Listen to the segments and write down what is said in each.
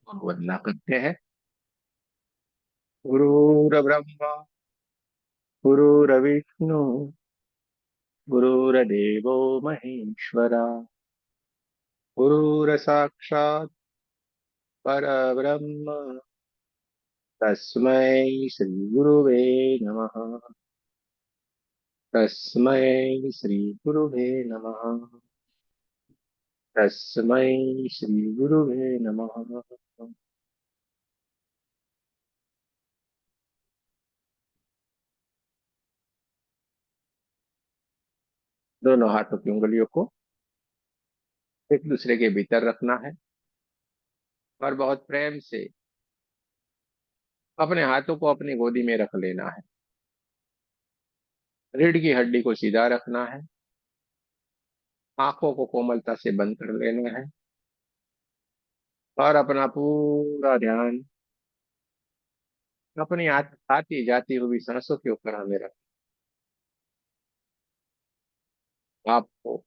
वंदना करते हैं। गुरुर्ब्रह्मा गुरुर्विष्णु गुरुर्देवो महेश्वरा गुरुर्साक्षात् परब्रह्म तस्मै श्री गुरुवे नमः। तस्मै श्री गुरुवे नमः। तस्मै श्री गुरुवे नमः। दोनों हाथों की उंगलियों को एक दूसरे के भीतर रखना है और बहुत प्रेम से अपने हाथों को अपनी गोदी में रख लेना है। रीढ़ की हड्डी को सीधा रखना है। आंखों को कोमलता से बंद कर लेना है और अपना पूरा ध्यान अपनी आती जाती हुई सांसों के ऊपर हमें रख। आपको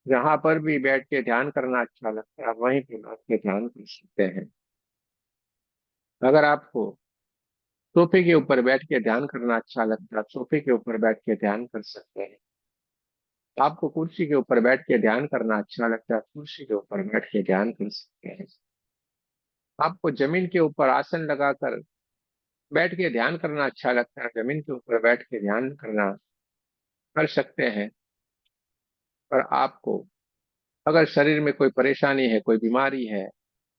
जहां पर भी बैठ के ध्यान करना अच्छा लगता है आप वहीं पे बैठ के ध्यान कर सकते हैं। अगर आपको सोफे के ऊपर बैठ के ध्यान करना अच्छा लगता है आप सोफे के ऊपर बैठ के ध्यान कर सकते हैं। आपको कुर्सी के ऊपर बैठ के ध्यान करना अच्छा लगता है आप कुर्सी के ऊपर बैठ के ध्यान कर सकते हैं। आपको जमीन के ऊपर आसन लगाकर बैठ के ध्यान करना अच्छा लगता है जमीन के ऊपर बैठ के ध्यान करना कर सकते हैं। पर आपको अगर शरीर में कोई परेशानी है कोई बीमारी है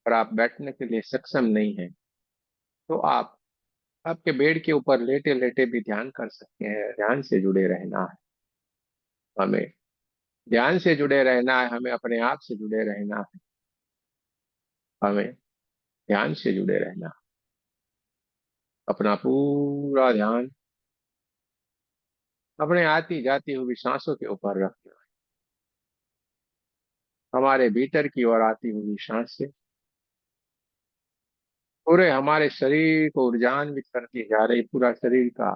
और आप बैठने के लिए सक्षम नहीं है तो आप आपके बेड के ऊपर लेटे लेटे भी ध्यान कर सकते हैं। ध्यान से जुड़े रहना है हमें। ध्यान से जुड़े रहना है हमें। अपने आप से जुड़े रहना है हमें। ध्यान से जुड़े रहना है। अपना पूरा ध्यान अपने आती जाती हुई सांसों के ऊपर रखना है। हमारे भीतर की ओर आती हुई सांस से पूरे हमारे शरीर को ऊर्जान्वित करती जा रही। पूरा शरीर का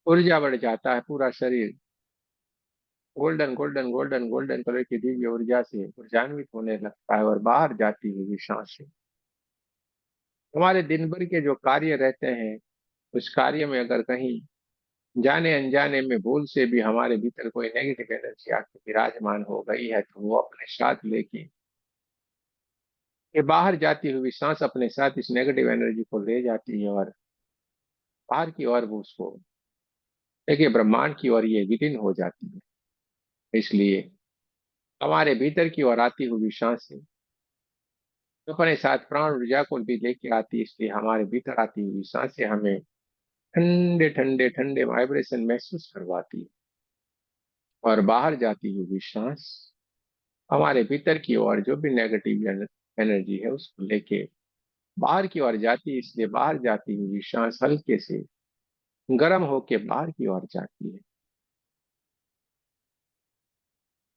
ऊर्जा बढ़ जाता है। पूरा शरीर golden golden golden golden colour की दिव्य ऊर्जा से ऊर्जान्वित होने लगता है और बाहर जाती हुई सांस से हमारे दिन भर के जो कार्य रहते हैं उस कार्य में अगर कहीं जाने अनजाने में भूल से भी हमारे भीतर कोई नेगेटिव एनर्जी आके विराजमान हो गई है तो वो अपने साथ लेके ये बाहर जाती हुई सांस अपने साथ इस नेगेटिव एनर्जी को ले जाती है और बाहर की ओर वो उसको देखिए ब्रह्मांड की ओर ये विलीन हो जाती है। इसलिए हमारे भीतर की ओर आती हुई सांसें अपने साथ प्राण ऊर्जा को भी लेके आती है। इसलिए हमारे भीतर आती हुई सांसें हमें ठंडे ठंडे ठंडे वाइब्रेशन महसूस करवाती है और बाहर जाती हुई सांस हमारे भीतर की ओर जो भी नेगेटिव एनर्जी है उसको लेके बाहर की ओर जाती है। इसलिए बाहर जाती हुई सांस हल्के से गर्म होके बाहर की ओर जाती है।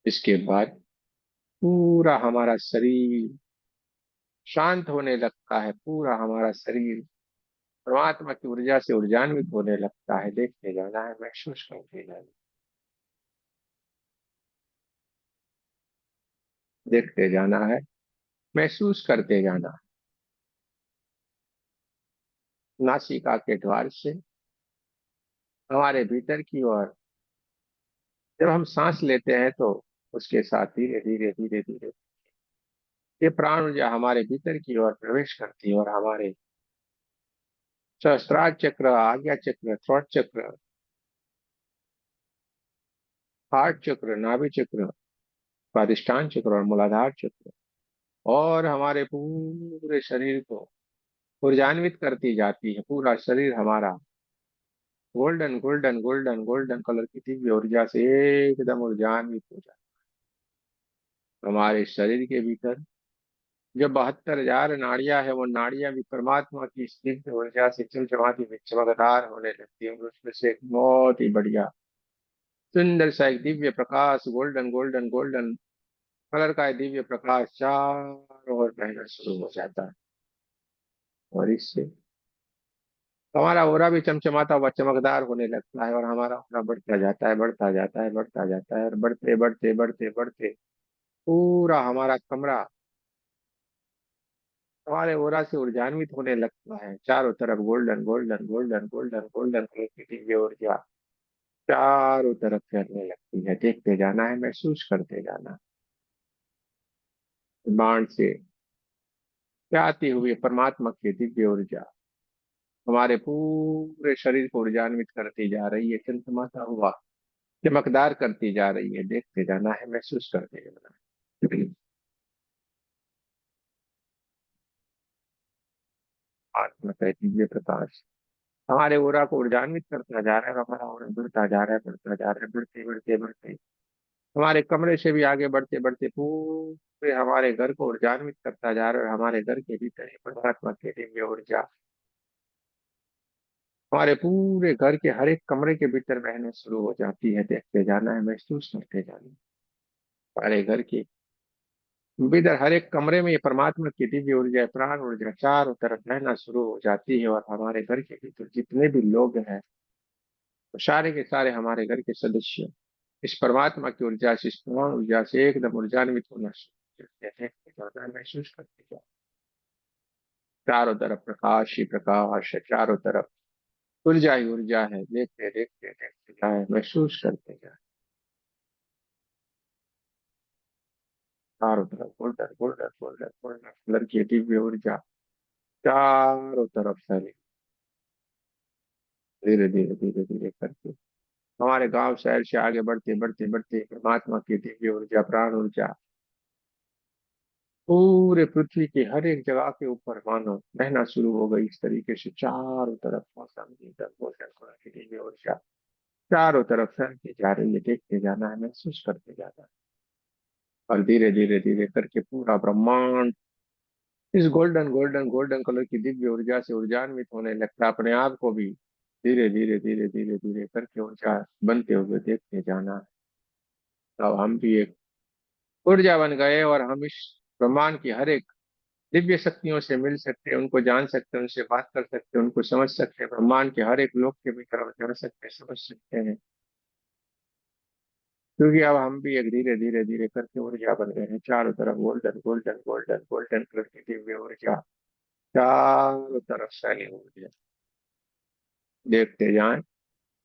इसके बाद पूरा हमारा शरीर शांत होने लगता है। पूरा हमारा शरीर परमात्मा की ऊर्जा से ऊर्जान्वित होने लगता है। देखते जाना है महसूस करते जाना देखते जाना है महसूस करते जाना है। नासिका के द्वार से हमारे भीतर की ओर जब हम सांस लेते हैं तो उसके साथ धीरे धीरे धीरे धीरे ये प्राण ऊर्जा हमारे भीतर की ओर प्रवेश करती है और हमारे सहस्त्रार चक्र आज्ञा चक्र थ्रोट चक्र हार्ट चक्र नाभि चक्र स्वादिष्टान चक्र और मूलाधार चक्र और हमारे पूरे शरीर को ऊर्जान्वित करती जाती है। पूरा शरीर हमारा golden golden golden golden colour की दिव्य ऊर्जा से एकदम ऊर्जान्वित हो जाता है। हमारे शरीर के भीतर जो 72,000 नाड़ियां है वो नाड़ियां भी परमात्मा की इस दिव्य ऊर्जा से चमचमाती हुई चमकदार होने लगती है और उसमें से एक बहुत ही बढ़िया सुंदर सा एक Divya Prakash golden golden golden colour का एक दिव्य प्रकाश चारों ओर बहना शुरू हो जाता है। और इससे हमारा ओरा भी चमचमाता हुआ चमकदार होने लगता है, और हमारा ओरा बढ़ता जाता है, बढ़ता जाता है, बढ़ता जाता है, और बढ़ते बढ़ते बढ़ते बढ़ते पूरा हमारा कमरा हमारे ओरा से ऊर्जान्वित होने लगता है। चारों तरफ golden golden golden golden golden colour की दिव्य ऊर्जा चारों तरफ फैलने लगती है। देखते जाना है, महसूस करते जाना। बाण से आती हुई परमात्मा की दिव्य ऊर्जा हमारे पूरे शरीर को ऊर्जान्वित करती जा रही है, चमचमाता हुआ चमकदार करती जा रही है। देखते जाना है, महसूस करते जाना है। आत्मा का दिव्य प्रकाश हमारे ओरा को ऊर्जान्वित करता जा रहा है, और हमारा ओरा बढ़ता जा रहा है, बढ़ता जा रहा है, बढ़ते बढ़ते बढ़ते हमारे कमरे से भी आगे बढ़ते बढ़ते पूरे हमारे घर को ऊर्जान्वित करता जा रहा है। और हमारे घर के भीतर ही परमात्मा की दिव्य ऊर्जा हमारे पूरे घर के हर एक कमरे के भीतर बहना शुरू हो जाती है। देखते जाना है, महसूस करते जाना है। हमारे घर के भीतर हर एक कमरे में ये परमात्मा की दिव्य ऊर्जा, प्राण ऊर्जा चारों तरफ बहना शुरू हो जाती है। और हमारे घर के भीतर जितने भी लोग हैं, वो सारे के सारे हमारे घर के सदस्य इस परमात्मा की ऊर्जा से, इस प्राण ऊर्जा से एकदम ऊर्जान्वित होना शुरू करते हैं। देखते जाना है, महसूस करते जाना है। चारों तरफ प्रकाश ही प्रकाश है, चारों तरफ ऊर्जा ही ऊर्जा है। देखते देखते देखते जाए, महसूस करते जाए। चारों तरफ golden golden golden golden colour की दिव्य ऊर्जा चारों तरफ फैली, धीरे धीरे धीरे धीरे करके हमारे गांव शहर से आगे बढ़ते बढ़ते बढ़ते परमात्मा की दिव्य ऊर्जा, प्राण ऊर्जा पूरे पृथ्वी की हर एक जगह के ऊपर मानो बहना शुरू हो गई। इस तरीके से चारों तरफ मौसम एकदम गोल्डन कलर की दिव्य ऊर्जा चारों तरफ फैलती जा रही है। देखते जाना है, महसूस करते जाना है। और धीरे धीरे धीरे करके पूरा ब्रह्मांड इस गोल्डन गोल्डन गोल्डन कलर की दिव्य ऊर्जा से ऊर्जान्वित होने लगता है। अपने आप को भी धीरे धीरे धीरे धीरे धीरे करके ऊर्जा बनते हुए देखते जाना है। अब हम भी एक ऊर्जा बन गए, और हम इस ब्रह्मांड की हर एक दिव्य शक्तियों से मिल सकते हैं, उनको जान सकते हैं, उनसे बात कर सकते हैं, उनको समझ सकते हैं। ब्रह्मांड के हर एक लोग के भीतर हम जा सकते हैं, समझ सकते हैं। क्योंकि अब हम भी एक धीरे धीरे धीरे करके ऊर्जा बन गए हैं। चारों तरफ golden golden golden golden colour की दिव्य ऊर्जा चारों तरफ फैली हुई है। देखते जाएं,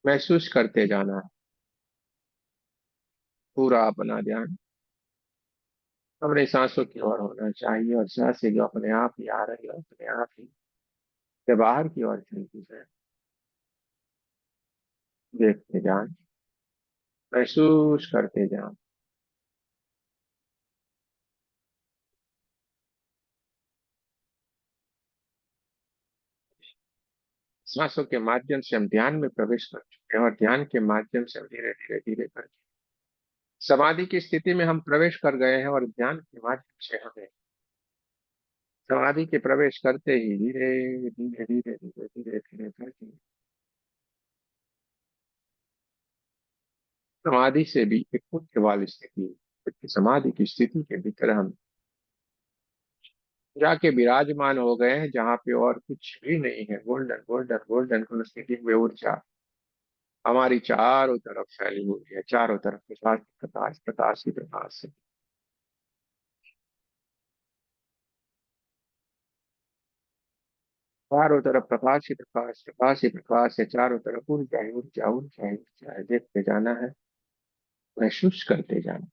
महसूस करते जाना है। पूरा अपना ध्यान अपने सांसों की ओर होना चाहिए, और सांसें जो अपने आप ही आ रही है अपने आप ही से बाहर की ओर चलती है। देखते जाएं, महसूस करते जाएं। सांसों के माध्यम से हम ध्यान में प्रवेश कर चुके हैं, और ध्यान के माध्यम से हम धीरे धीरे धीरे कर समाधि की स्थिति में हम प्रवेश कर गए हैं। और ध्यान के माध्यम से हमें समाधि के प्रवेश करते ही धीरे धीरे धीरे धीरे धीरे धीरे करके समाधि से भी एक उच्च वाली स्थिति, उच्च समाधि की स्थिति के भीतर हम जाके विराजमान हो गए हैं, जहाँ पे और कुछ भी नहीं है। गोल्डन गोल्डन गोल्डन कलर की दिव्य ऊर्जा हमारी चारों तरफ फैली हुई है। चारों तरफ प्रकाश प्रकाश प्रकाश ही प्रकाश है। चारों तरफ प्रकाश ही प्रकाश, प्रकाश ही प्रकाश है। चारों तरफ ऊर्जा ही ऊर्जा, ऊर्जा ही ऊर्जा है। देखते जाना है, महसूस करते जाना।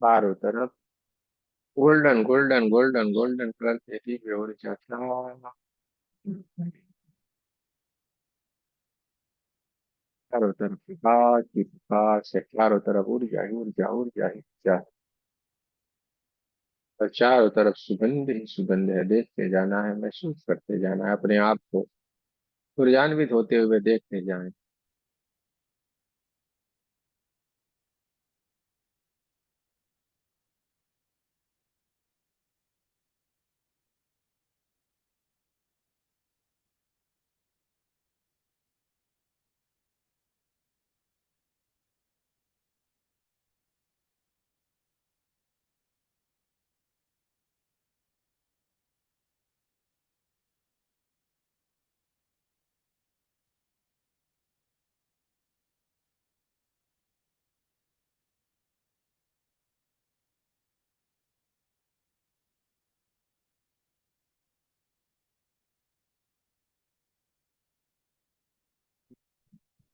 चारों तरफ golden golden golden golden colour की दिव्य ऊर्जा चारों तरफ प्रकाश ही प्रकाश है। चारों तरफ ऊर्जा ही ऊर्जा ऊर्जा ही ऊर्जा है। और चारों तरफ सुगंध ही सुगंध है। देखते जाना है, महसूस करते जाना है, अपने आप को ऊर्जान्वित होते हुए देखते जाएं।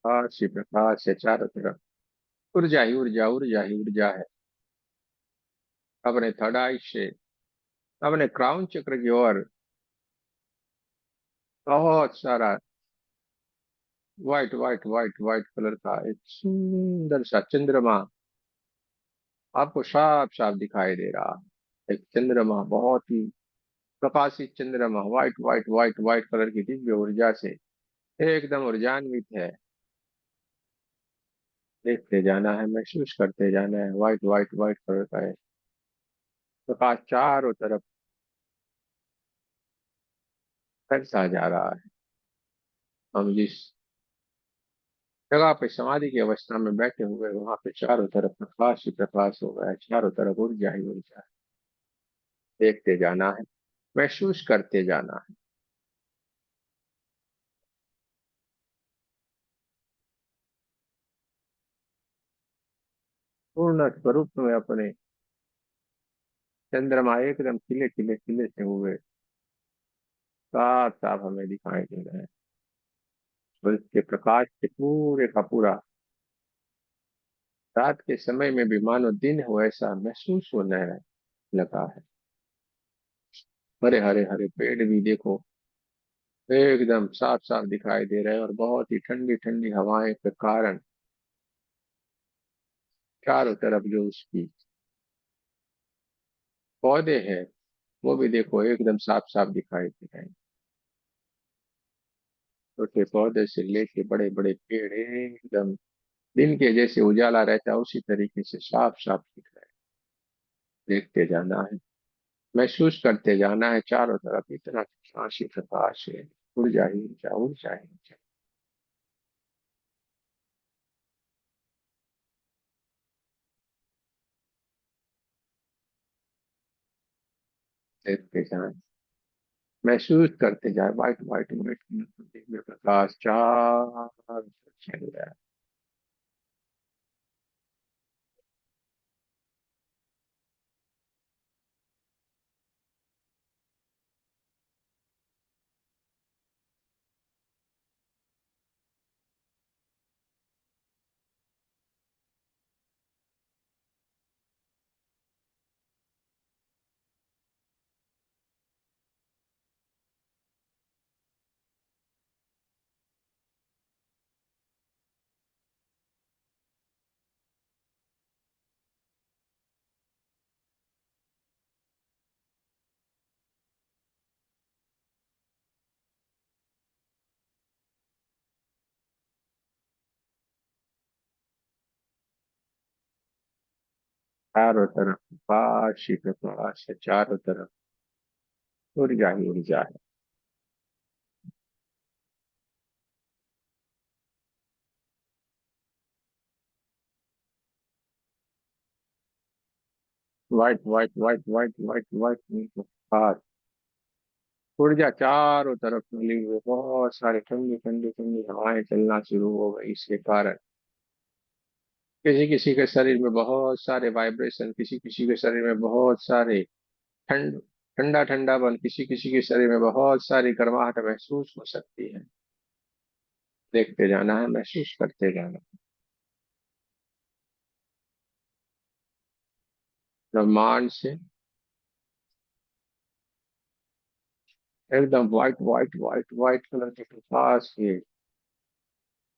प्रकाश ही प्रकाश है चारों तरफ। ऊर्जा ही ऊर्जा ऊर्जा ही ऊर्जा है। अपने थर्ड आई से अपने क्राउन चक्र की ओर बहुत सारा white white white white colour का एक सुंदर सा चंद्रमा आपको साफ साफ दिखाई दे रहा है। एक चंद्रमा, बहुत ही प्रकाशित चंद्रमा, white white white white colour की दिव्य ऊर्जा से एकदम ऊर्जान्वित है। देखते जाना है, महसूस करते जाना है। व्हाइट व्हाइट व्हाइट कलर का है प्रकाश चारों तरफ फैलता जा रहा है। हम जिस जगह पे समाधि की अवस्था में बैठे हुए वहां पे चारों तरफ प्रकाश ही प्रकाश हो गया है। चारों तरफ ऊर्जा ही ऊर्जा है। देखते जाना है, महसूस करते जाना है। पूर्ण स्वरूप में अपने चंद्रमा एकदम खिले खिले खिले से हुए साफ साफ हमें दिखाई दे रहे हैं। और इसके प्रकाश से पूरे का पूरा रात के समय में भी मानो दिन हो ऐसा महसूस होने लगा है। हरे हरे हरे पेड़ भी देखो एकदम साफ साफ दिखाई दे रहे हैं, और बहुत ही ठंडी ठंडी हवाएं के कारण चारों तरफ जो उसकी पौधे हैं वो भी देखो एकदम साफ साफ दिखाई दे रहे हैं। छोटे पौधे से लेके बड़े बड़े पेड़ एकदम दिन के जैसे उजाला रहता है उसी तरीके से साफ साफ दिख रहा है। देखते जाना है, महसूस करते जाना है। चारों तरफ इतना प्रकाश ही प्रकाश है। ऊर्जा ही ऊर्जा ऊर्जा ही ऊर्जा। देखते जाए, महसूस करते जाए। व्हाइट व्हाइट व्हाइट में प्रकाश चारों तरफ फैल रहा है। चारों तरफ प्रकाश ही प्रकाश है। चारों तरफ ऊर्जा ही ऊर्जा है। White white white white white white प्रकाश, ऊर्जा चारों तरफ मिली हुई, बहुत सारी ठंडी ठंडी ठंडी हवाएं चलना शुरू हो गई। इसके कारण किसी किसी के शरीर में बहुत सारे वाइब्रेशन, किसी किसी के शरीर में बहुत सारे ठंड ठंडा ठंडापन, किसी किसी के शरीर में बहुत सारी गर्माहट महसूस हो सकती है। देखते जाना है, महसूस करते जाना है। ब्रह्मांड से एकदम white white white white colour के प्रकाश के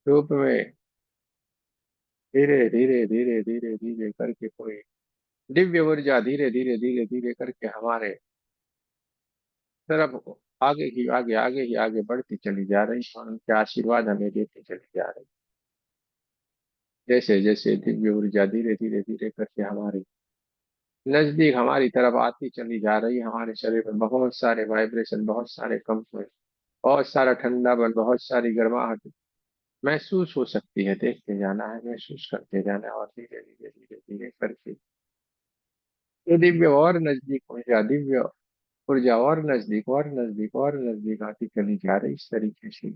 रूप में धीरे धीरे धीरे धीरे धीरे करके कोई दिव्य ऊर्जा धीरे धीरे धीरे धीरे करके हमारे तरफ आगे ही आगे आगे ही आगे बढ़ती चली जा रही है और उनके आशीर्वाद हमें देती चली जा रही है। जैसे जैसे दिव्य ऊर्जा धीरे धीरे धीरे करके हमारी नजदीक हमारी तरफ आती चली जा रही है, हमारे शरीर में बहुत सारे वाइब्रेशन, बहुत सारे कंपन, बहुत सारा ठंडापन, बहुत सारी गर्माहट महसूस हो सकती है। देखते जाना है, महसूस करते जाना है और धीरे धीरे धीरे धीरे करके ये दिव्य और नजदीक ऊर्जा, दिव्य ऊर्जा और नजदीक और नजदीक और नजदीक आती चली जा रही। इस तरीके से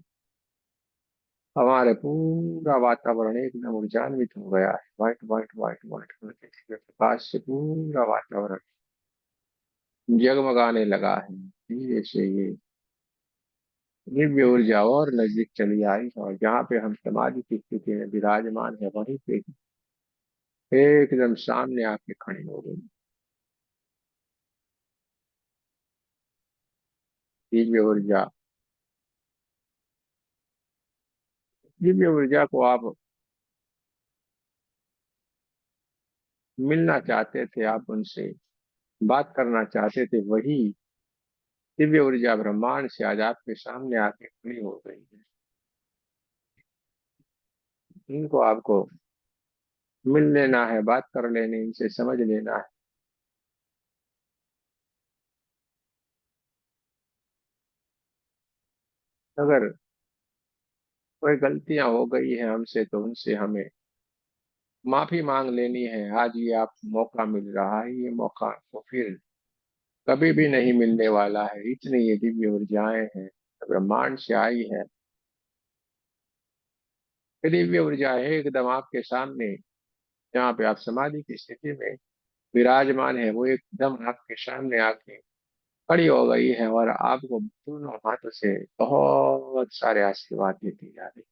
हमारे पूरा वातावरण एकदम ऊर्जान्वित हो गया है। White white white white colour के दिव्य प्रकाश से पूरा वातावरण जगमगाने लगा है। धीरे से ये दिव्य ऊर्जा और नजदीक चली आई और जहाँ पे हम समाधि की स्थिति में विराजमान है वहीं पे एकदम सामने आके खड़ी हो गई। दिव्य ऊर्जा, दिव्य ऊर्जा को आप मिलना चाहते थे, आप उनसे बात करना चाहते थे, वही दिव्य ऊर्जा ब्रह्मांड से आज आपके सामने आके खड़ी हो गई है। इनको आपको मिल लेना है, बात कर लेनी, इनसे समझ लेना है। अगर कोई गलतियां हो गई है हमसे तो उनसे हमें माफी मांग लेनी है। आज ये आप मौका मिल रहा है, ये मौका तो फिर कभी भी नहीं मिलने वाला है। इतनी ये दिव्य ऊर्जाएं हैं, ब्रह्मांड से आई है। ये दिव्य ऊर्जा है एकदम आपके सामने, जहाँ पे आप समाधि की स्थिति में विराजमान है, वो एकदम आपके सामने आके खड़ी हो गई है और आपको दोनों हाथों से बहुत सारे आशीर्वाद देती जा रही।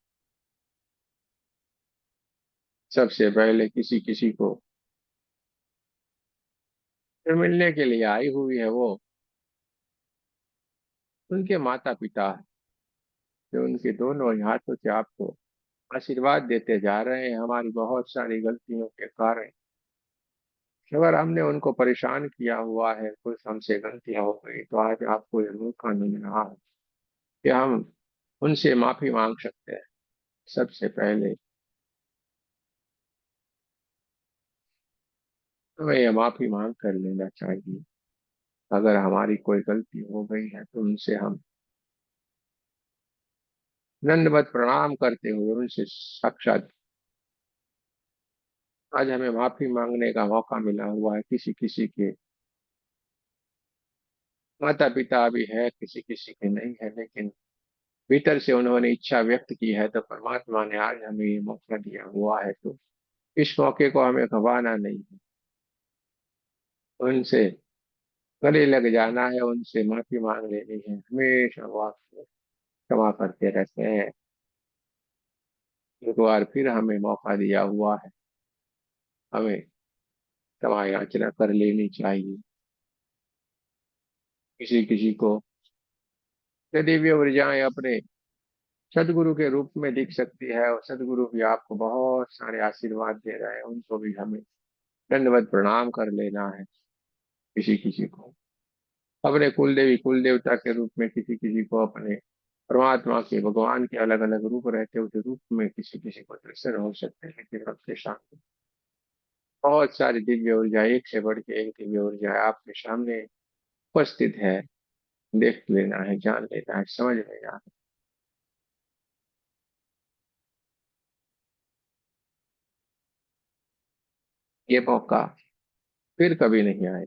सबसे पहले किसी किसी को जो मिलने के लिए आई हुई है, वो उनके माता पिता हैं, जो उनके दोनों ही हाथों से आपको आशीर्वाद देते जा रहे हैं। हमारी बहुत सारी गलतियों के कारण अगर हमने उनको परेशान किया हुआ है, कुछ हमसे गलतियां हो गई, तो आज आपको ये मौका मिल रहा है कि हम उनसे माफी मांग सकते हैं। सबसे पहले हमें ये माफी मांग कर लेना चाहिए। अगर हमारी कोई गलती हो गई है तो उनसे हम दंडवत प्रणाम करते हुए उनसे साक्षात आज हमें माफी मांगने का मौका मिला हुआ है। किसी किसी के माता पिता भी है, किसी किसी के नहीं है, लेकिन भीतर से उन्होंने इच्छा व्यक्त की है, तो परमात्मा ने आज हमें ये मौका दिया हुआ है, तो इस मौके को हमें गंवाना नहीं है। उनसे गले लग जाना है, उनसे माफी मांग लेनी है। हमेशा वो आपको क्षमा करते रहते हैं। एक बार फिर हमें मौका दिया हुआ है, हमें क्षमा याचना कर लेनी चाहिए। किसी किसी को ये दिव्य ऊर्जाएं अपने सदगुरु के रूप में दिख सकती है और सदगुरु भी आपको बहुत सारे आशीर्वाद दे रहे हैं, उनको भी हमें दंडवत प्रणाम कर लेना है। किसी किसी को अपने कुल देवी कुल देवता के रूप में, किसी किसी को अपने परमात्मा के, भगवान के अलग अलग रूप रहते हैं, उस रूप में किसी किसी को दर्शन हो सकते हैं। लेकिन आपके सामने बहुत सारी दिव्य ऊर्जा, एक से बढ़ के एक दिव्य ऊर्जा आपके सामने उपस्थित है। देख लेना है, जान लेना है, समझ लेना है। ये मौका फिर कभी नहीं आए।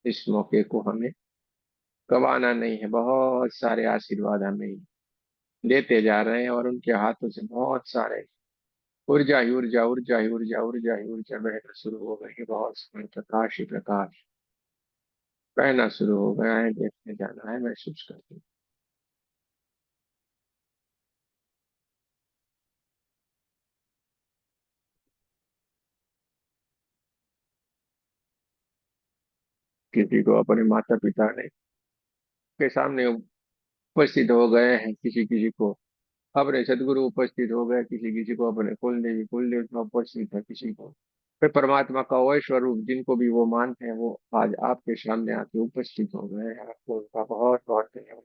इस मौके को हमें गंवाना नहीं है। बहुत सारे आशीर्वाद हमें देते जा रहे हैं और उनके हाथों से बहुत सारे ऊर्जा ही ऊर्जा, ऊर्जा ही ऊर्जा, ऊर्जा ही ऊर्जा बहना शुरू हो गई है। बहुत सारे प्रकाश ही प्रकाश बहना शुरू हो गया है। देखते जाना है, महसूस करते किसी को अपने माता पिता ने के सामने उपस्थित हो गए हैं, किसी किसी को अपने सदगुरु उपस्थित हो गए, किसी किसी को अपने कुल देवता उपस्थित है, किसी को फिर परमात्मा का वही स्वरूप जिनको भी वो मानते हैं वो आज आपके सामने आके उपस्थित हो गए हैं। आपको उनका बहुत बहुत धन्यवाद।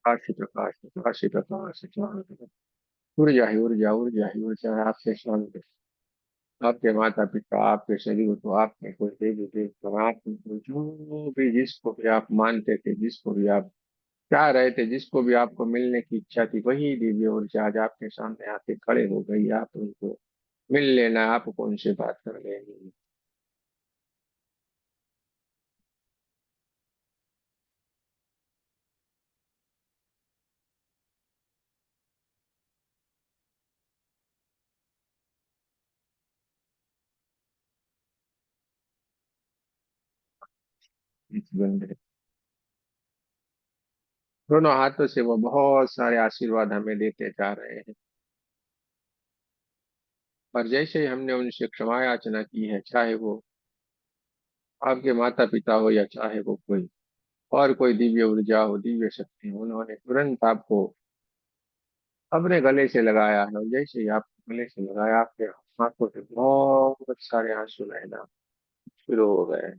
काशी प्रकाश काशी प्रकाश ऊर्जा ही ऊर्जा ऊर्जा ही ऊर्जा है आपके शांति। आपके माता पिता, आपके शरीर को, आपके कोई देवी देवता, आपको जो भी जिसको भी आप मानते थे, जिसको भी आप चाह रहे थे, जिसको भी आपको मिलने की इच्छा थी, वही दिव्य ऊर्जा आज आपके सामने आके खड़े हो गई। आप उनको मिल लेना, आपको उनसे बात कर लेनी। इस बंदे दोनों हाथों से वो बहुत सारे आशीर्वाद हमें देते जा रहे हैं। और जैसे ही हमने उनसे क्षमा याचना की है, चाहे वो आपके माता पिता हो या चाहे वो कोई और कोई दिव्य ऊर्जा हो, दिव्य शक्ति हो, उन्होंने तुरंत आपको अपने गले से लगाया है। और जैसे ही आप गले से लगाया, आपके आंखों से बहुत सारे आंसू बहना शुरू हो गए।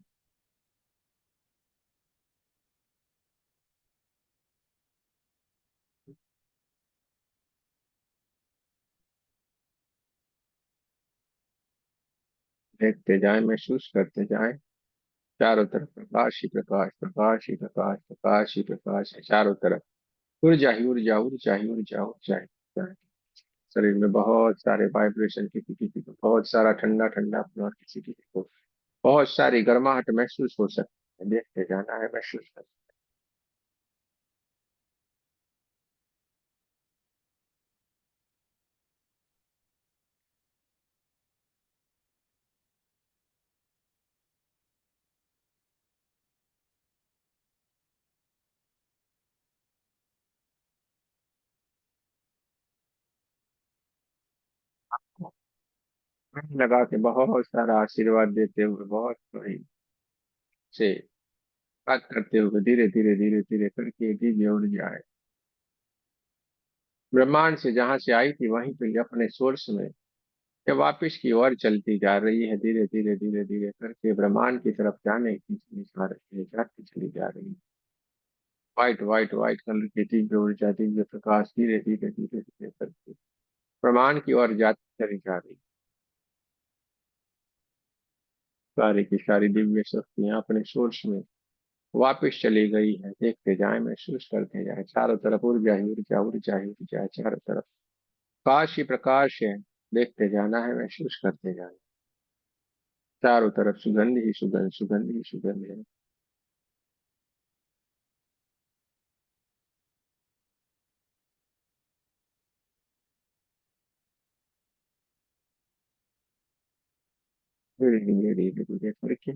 देखते जाए, महसूस करते जाए, चारों तरफ प्रकाश ही प्रकाश, प्रकाश ही प्रकाश, प्रकाश ही प्रकाश है चारों तरफ। ऊर्जा ही ऊर्जा, ऊर्जा ही ऊर्जा, ऊर्जा ही ऊर्जा है। शरीर में बहुत सारे वाइब्रेशन, किसी किसी को बहुत सारा ठंडा ठंडा और किसी किसी को बहुत सारी गर्माहट महसूस हो सकती है। देखते जाना है, महसूस करना है। मन लगा के बहुत सारा आशीर्वाद देते हुए, बहुत बड़ी से बात करते हुए, धीरे धीरे धीरे धीरे करके दिव्य ऊर्जा है ब्रह्मांड से जहां से आई थी वहीं पे अपने सोर्स में ये वापिस की ओर चलती जा रही है। धीरे धीरे धीरे धीरे करके ब्रह्मांड की तरफ जाने की जा रही है, जाती चली जा रही है। व्हाइट व्हाइट व्हाइट कलर की दिव्य ऊर्जा, दिव्य प्रकाश धीरे धीरे धीरे धीरे करके ब्रह्मांड की ओर जाती चली जा रही है। सारी की सारी दिव्य शक्तियां अपने सोर्स में वापिस चली गई है। देखते जाए, महसूस करते जाए, चारों तरफ ऊर्जा ही ऊर्जा, ऊर्जा ही ऊर्जा है चारों तरफ। प्रकाश ही प्रकाश है। देखते जाना है, महसूस करते जाना। चारों तरफ सुगंध ही सुगंध, सुगंध ही सुगंध है। धीरे धीरे धीरे धीरे करके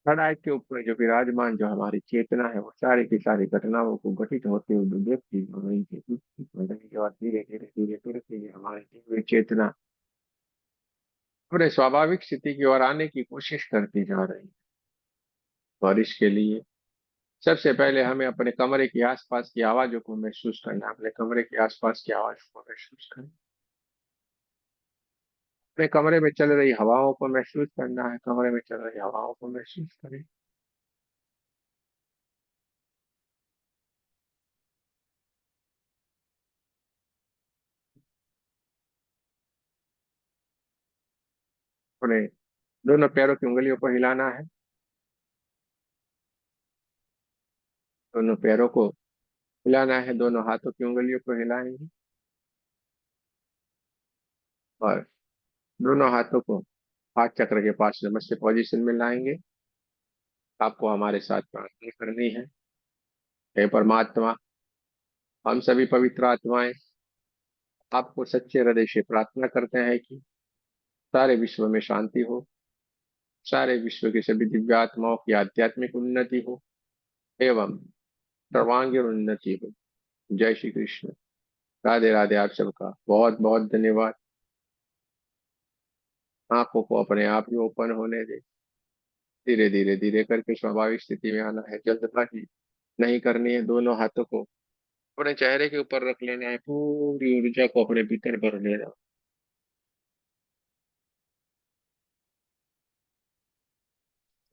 लड़ाई के ऊपर जो विराजमान, जो हमारी चेतना है, वो सारी की सारी घटनाओं को घटित होते हुए देखती हो रही है, दूसरी हो रही है। और धीरे धीरे धीरे करके ये हमारी दिव्य चेतना अपने स्वाभाविक स्थिति की ओर आने की कोशिश करती जा रही है। और इसके लिए सबसे पहले हमें अपने कमरे के आसपास की आवाजों को महसूस करना है। अपने कमरे के आसपास की आवाज को महसूस करना, अपने कमरे में चल रही हवाओं को महसूस करना है। कमरे में चल रही हवाओं को महसूस करें। अपने दोनों पैरों की उंगलियों को हिलाना है। दोनों पैरों को हिलाना है, दोनों हाथों की उंगलियों को हिलाएंगे और दोनों हाथों को हाथ चक्र के पास नमस्ते पोजीशन में लाएंगे। आपको हमारे साथ प्रार्थना करनी है। हे परमात्मा, हम सभी पवित्र आत्माएं आपको सच्चे हृदय से प्रार्थना करते हैं कि सारे विश्व में शांति हो, सारे विश्व के सभी दिव्य आत्माओं की आध्यात्मिक उन्नति हो एवं सर्वांगीण उन्नति हो। जय श्री कृष्ण। राधे राधे। आप सबका बहुत बहुत धन्यवाद। आंखों को अपने आप ही ओपन होने दे। धीरे धीरे धीरे करके स्वाभाविक स्थिति में आना है। जल्दबाजी नहीं करनी है। दोनों हाथों को अपने चेहरे के ऊपर रख लेना है। पूरी ऊर्जा को अपने भीतर भर लेना।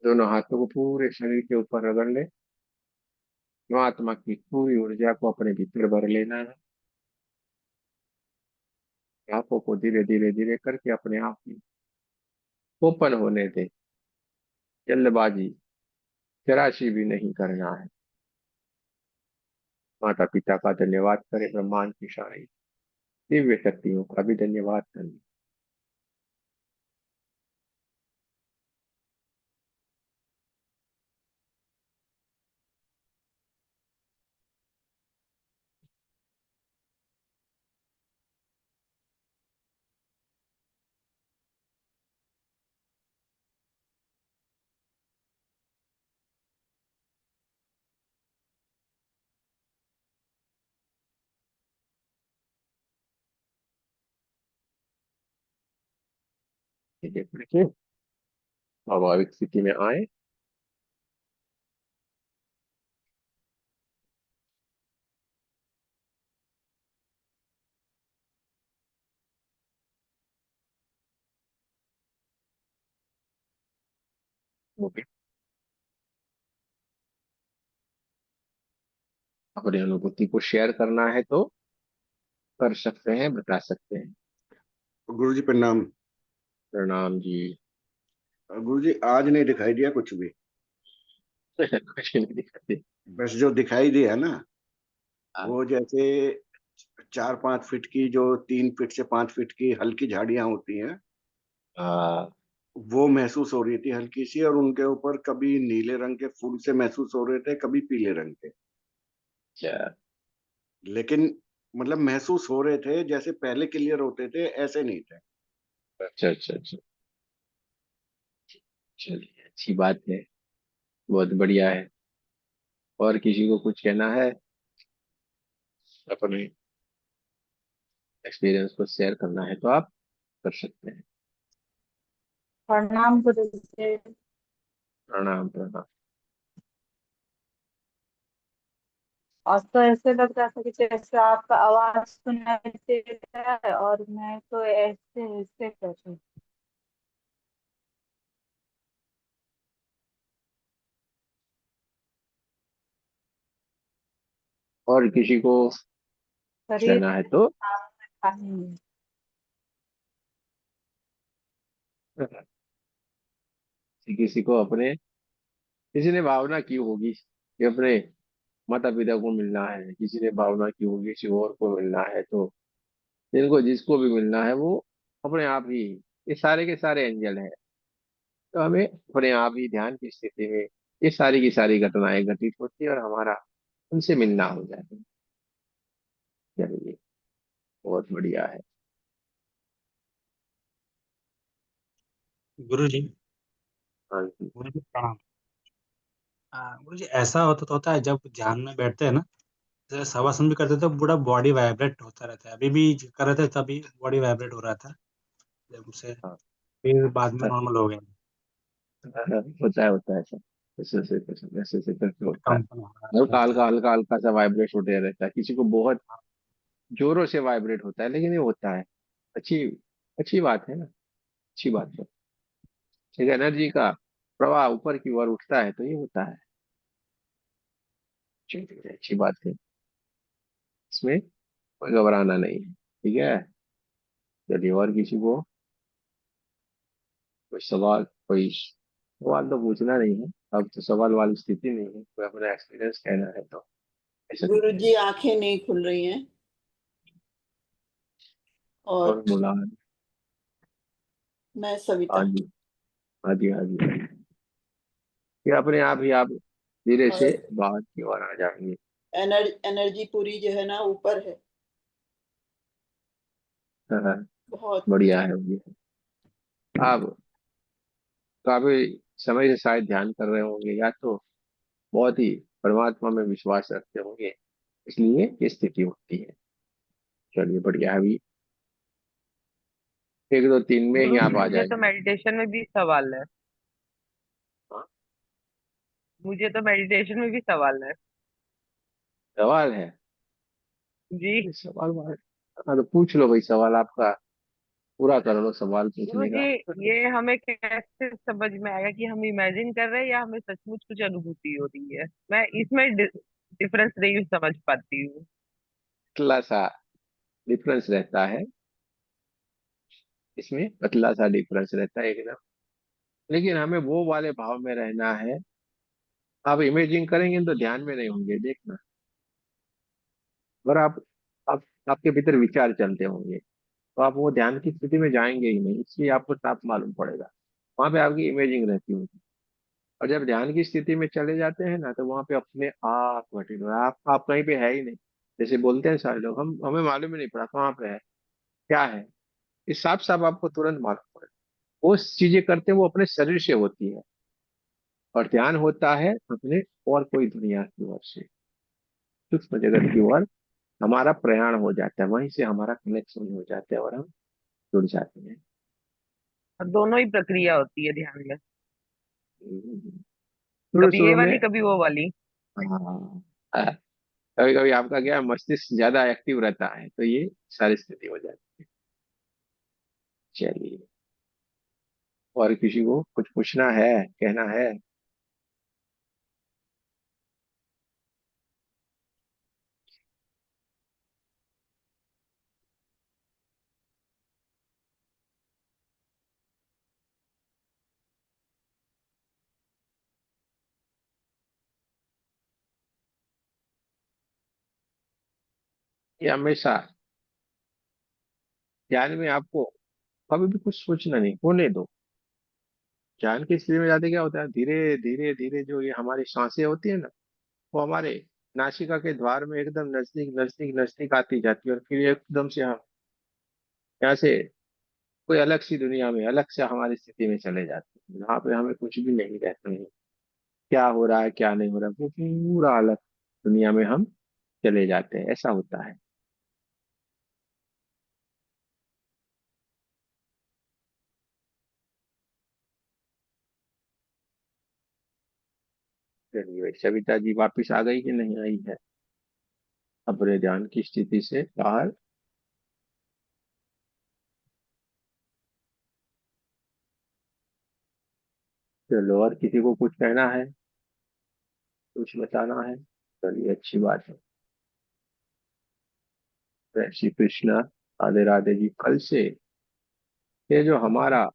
दोनों हाथों को पूरे शरीर के ऊपर रगड़ ले। परमात्मा की पूरी ऊर्जा को अपने भीतर भर लेना है। आंखों को धीरे धीरे धीरे करके अपने आप ही ओपन होने दे। जल्दबाजी जरा सी भी नहीं करना है। माता पिता का धन्यवाद करें। ब्रह्मांड की सारी दिव्य शक्तियों का भी धन्यवाद करें। देखिए स्वाभाविक स्थिति में आए। ओके। अपनी अनुभूति को शेयर करना है तो कर सकते हैं, बता सकते हैं। गुरु जी प्रणाम। प्रणाम जी। गुरु जी आज नहीं दिखाई दिया कुछ भी। कुछ नहीं दिखाते। बस जो दिखाई दिया ना, हाँ। वो जैसे 4-5 फीट की, जो 3 फीट से 5 फीट की हल्की झाड़ियां होती हैं, हाँ, वो महसूस हो रही थी हल्की सी। और उनके ऊपर कभी नीले रंग के फूल से महसूस हो रहे थे, कभी पीले रंग के। अच्छा लेकिन मतलब महसूस हो रहे थे, जैसे पहले क्लियर होते थे ऐसे नहीं थे। अच्छा अच्छा अच्छा। चलिए अच्छी बात है। बहुत बढ़िया है। और किसी को कुछ कहना है, अपने एक्सपीरियंस को शेयर करना है तो आप कर सकते हैं। प्रणाम गुरु जी। प्रणाम प्रणाम। और तो ऐसे लग रहा था कि जैसे आपका आवाज सुनाई दे रहा है और मैं तो ऐसे ऐसे कर रही हूँ। और किसी को शरीर कहना है में तो खाली है। किसी को अपने, किसी ने भावना की होगी कि अपने माता पिता को मिलना है, किसी ने भावना की होगी किसी और को मिलना है, तो जिनको जिसको भी मिलना है वो अपने आप ही, ये सारे के सारे एंजल हैं। तो हमें अपने आप ही ध्यान की स्थिति में ये सारी की सारी घटनाएं घटित होती है और हमारा उनसे मिलना हो जाता है। चलिए बहुत बढ़िया है। गुरु जी। हाँ जी। गुरु जी प्रणाम। गुरु जी ऐसा होता है जब ध्यान में बैठते हैं ना, जैसे शवासन भी करते थे तो पूरा बॉडी वाइब्रेट होता रहता है। अभी भी कर रहे थे तभी बॉडी वाइब्रेट हो रहा था, जब से हाँ फिर बाद में नॉर्मल हो गया। होता है ऐसा। ऐसे करके होता है। कंपन हो हल्का रहता हल्का है। हल्का हल्का सा वाइब्रेट होते रहता है। किसी को बहुत जोरों से वाइब्रेट होता है, लेकिन ये होता है। अच्छी अच्छी बात है ना। अच्छी बात है। एक एनर्जी का प्रवाह ऊपर की ओर उठता है तो ये होता है। चलिए अच्छी बात है। इसमें कोई घबराना नहीं है। ठीक है। चलिए और किसी को कोई सवाल, कोई सवाल तो पूछना नहीं है। अब तो सवाल वाली स्थिति नहीं है। कोई अपना एक्सपीरियंस कहना है तो ऐसा गुरु कीजिए। जी आंखें नहीं खुल रही हैं और और बोला। मैं हाँ सविता। जी, हाँ जी, हाँ जी। ये अपने आप ही आप धीरे से और बाहर की ओर आ जाएंगे। एनर्जी पूरी जो है ना ऊपर है, हाँ, हाँ, बहुत। बढ़िया है, बढ़िया है। आप काफी समय से शायद ध्यान कर रहे होंगे, या तो बहुत ही परमात्मा में विश्वास रखते होंगे, इसलिए ये स्थिति होती है। चलिए बढ़िया है, अभी 1 2 3 में ही गुरु जी आप आ मुझे तो जाएंगे। मेडिटेशन में भी सवाल है। हाँ, मुझे तो मेडिटेशन में भी सवाल है। सवाल है? जी। अरे सवाल हाँ तो पूछ लो भाई, सवाल आपका पूरा कर लो सवाल गुरु पूछने जी, का। ये हमें कैसे समझ में आएगा कि हम इमेजिन कर रहे हैं या हमें सचमुच कुछ अनुभूति हो रही है? मैं इसमें डिफरेंस नहीं समझ पाती हूँ। पतला सा डिफरेंस रहता है, इसमें पतला सा डिफरेंस रहता है एकदम। लेकिन हमें वो वाले भाव में रहना है। आप इमेजिंग करेंगे तो ध्यान में नहीं होंगे, देखना। और आप आपके भीतर विचार चलते होंगे, तो आप वो ध्यान की स्थिति में जाएंगे ही नहीं, इसलिए आपको साफ मालूम पड़ेगा। वहां पे आपकी इमेजिंग रहती होगी। और जब ध्यान की स्थिति में चले जाते हैं ना, तो वहां पे अपने आप घटित हो, आप कहीं पे है ही नहीं। जैसे बोलते हैं सारे लोग, हम हमें मालूम ही नहीं पड़ा कहाँ पे है, क्या है। इस साफ साफ आपको तुरंत मालूम पड़ेगा। वो चीजें करते हैं वो अपने शरीर से होती है, और ध्यान होता है अपने और कोई दुनिया की ओर से, सूक्ष्म जगत की ओर हमारा प्रयाण हो जाता है, वहीं से हमारा कनेक्शन हो जाता है और हम जुड़ जाते हैं। और दोनों ही प्रक्रिया होती है ध्यान में, शुरू कभी ये शुरू में वाली कभी वो वाली। हाँ, कभी कभी आपका क्या है, मस्तिष्क ज्यादा एक्टिव रहता है, तो ये सारी स्थिति हो जाती है। चलिए, और किसी को कुछ पूछना है, कहना है? ये हमेशा ध्यान में आपको कभी भी कुछ सोचना नहीं, होने दो। ध्यान की स्थिति में जाते क्या होता है, धीरे धीरे धीरे जो ये हमारी सांसें होती है ना, वो हमारे नासिका के द्वार में एकदम नजदीक नजदीक नजदीक आती जाती है, और फिर एकदम से हम यहाँ से कोई अलग सी दुनिया में, अलग से हमारी स्थिति में चले जाते हैं, वहां पे हमें कुछ भी नहीं रहता है। क्या हो रहा है क्या नहीं हो रहा है, वो पूरा अलग दुनिया में हम चले जाते हैं, ऐसा होता है। चलिए भाई, सविता जी वापिस आ गई कि नहीं आई है अपने ध्यान की स्थिति से बाहर? चलो, और किसी को कुछ कहना है, कुछ बताना है? चलिए, अच्छी बात है। जय श्री कृष्णा, राधे राधे जी। कल से ये जो हमारा